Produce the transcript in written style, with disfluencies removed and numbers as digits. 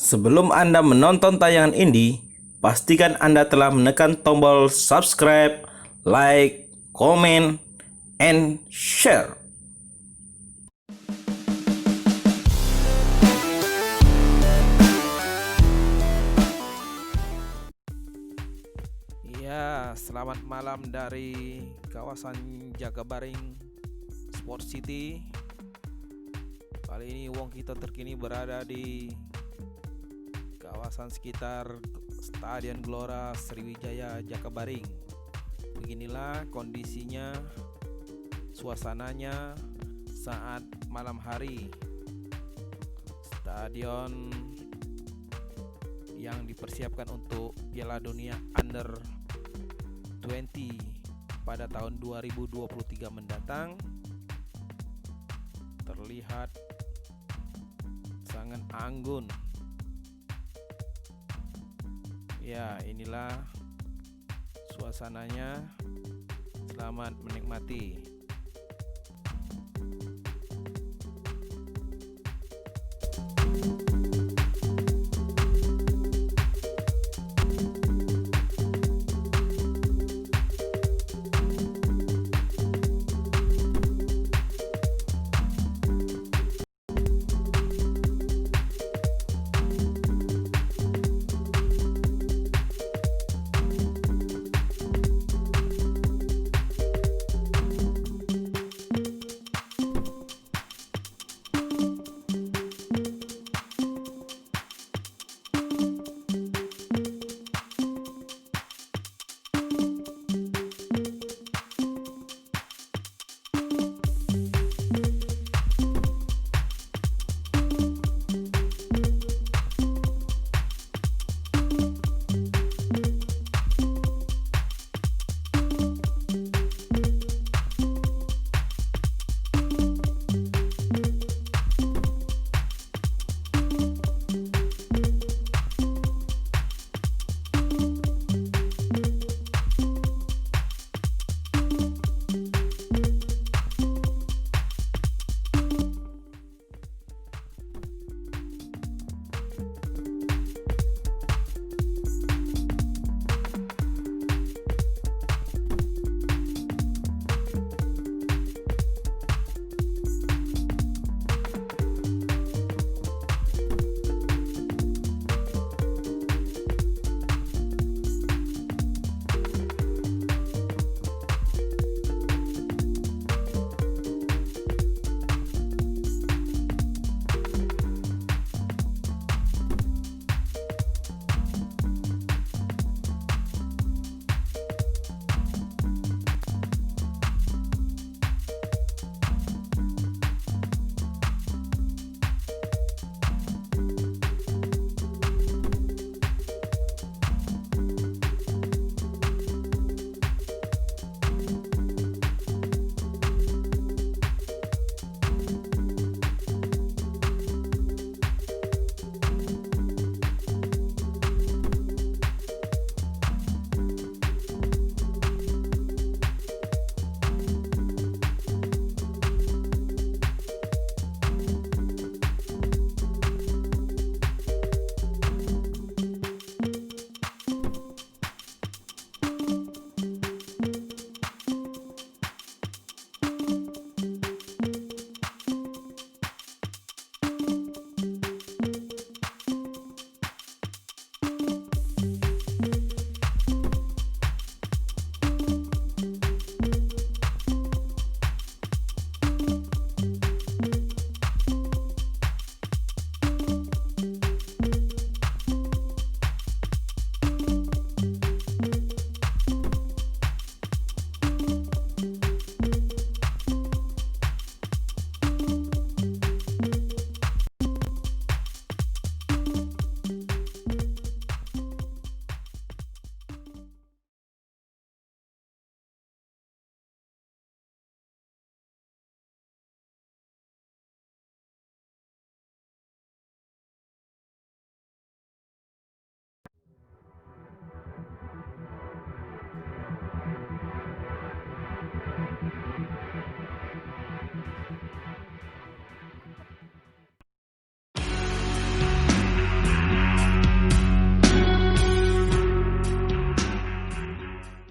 Sebelum Anda menonton tayangan ini, pastikan Anda telah menekan tombol subscribe, like, comment, and share. Ya, selamat malam dari kawasan Jakabaring Sport City. Kali ini wong kita terkini berada di kawasan sekitar Stadion Gelora Sriwijaya Jakabaring. Beginilah kondisinya, suasananya saat malam hari. Stadion yang dipersiapkan untuk Piala Dunia Under 20 pada tahun 2023 mendatang terlihat sangat anggun. Ya, inilah suasananya. Selamat menikmati.